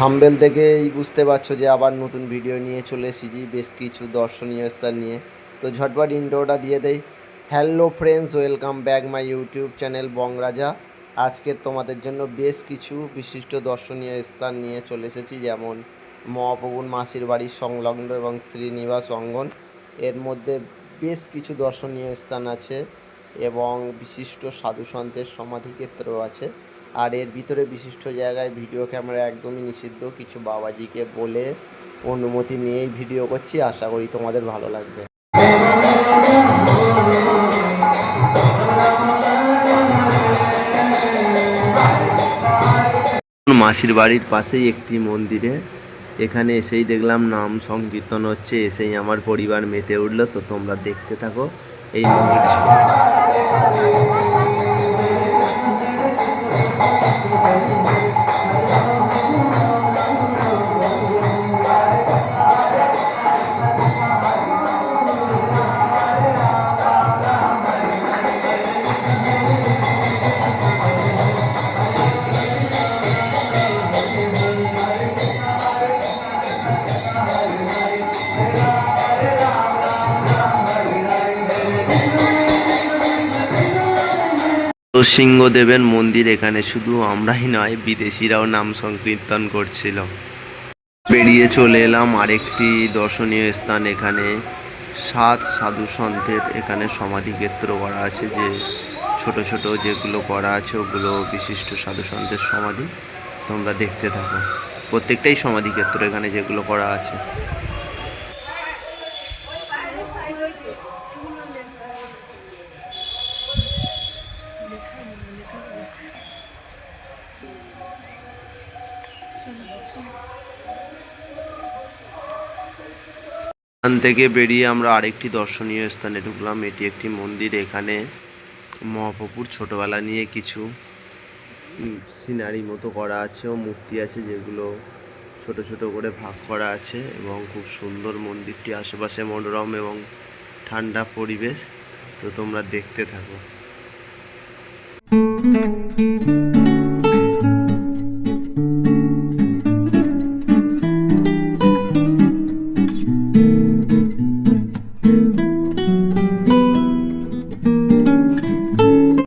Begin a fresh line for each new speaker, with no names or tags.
Thumbnail থেকেই বুঝতে পারছো যে আবার নতুন ভিডিও নিয়ে চলে এসেছি বেশ কিছু দর্শনীয় স্থান নিয়ে। তো ঝটপট ইন্ট্রোটা দিয়ে দেই। Hello friends, welcome back my YouTube channel Bongraja. আজকে তোমাদের জন্য বেশ কিছু বিশিষ্ট দর্শনীয় স্থান নিয়ে চলে এসেছি, যেমন মহাপ্রভুর মাসির বাড়ির সংলগ্ন এবং শ্রীনিবাস অঙ্গন। এর মধ্যে বেশ কিছু দর্শনীয় স্থান আছে এবং বিশিষ্ট সাধু সন্তের সমাধিক্ষেত্র আছে। আর এর ভিতরে বিশিষ্ট জায়গায় ভিডিও ক্যামেরা একদমই নিষিদ্ধ। কিছু বাবাজিকে বলে অনুমতি নিয়েই ভিডিও করছি, আশা করি তোমাদের ভালো লাগবে। মাসির বাড়ির পাশেই একটি মন্দিরে এখানে এসেই দেখলাম নাম সংকীর্তন হচ্ছে, এসেই আমার পরিবার মেতে উঠলো। তো তোমরা দেখতে থাকো এই মন্দির। সিংহদেবের মন্দির, এখানে শুধু আমরাই নয় বিদেশিরাও নাম সংকীর্তন করছিল। পেরিয়ে চলে এলাম আরেকটি দর্শনীয় স্থান। এখানে 7 সাধু সন্তের এখানে সমাধিক্ষেত্র করা আছে, যে ছোট ছোট যেগুলো করা আছে ওগুলো বিশিষ্ট সাধু সন্তের সমাধি। তোমরা দেখতে থাকো, প্রত্যেকটাই সমাধিক্ষেত্র এখানে যেগুলো করা আছে। এখান থেকে বেরিয়ে আমরা আরেকটি দর্শনীয় স্থানে ঢুকলাম। এটি একটি মন্দির। এখানে মহাপ্রভুর ছোটোবেলা নিয়ে কিছু সিনারি মতো করা আছে ও মূর্তি আছে, যেগুলো ছোট ছোট করে ভাগ করা আছে এবং খুব সুন্দর মন্দিরটি। আশেপাশে মনোরম এবং ঠান্ডা পরিবেশ। তো তোমরা দেখতে থাকো।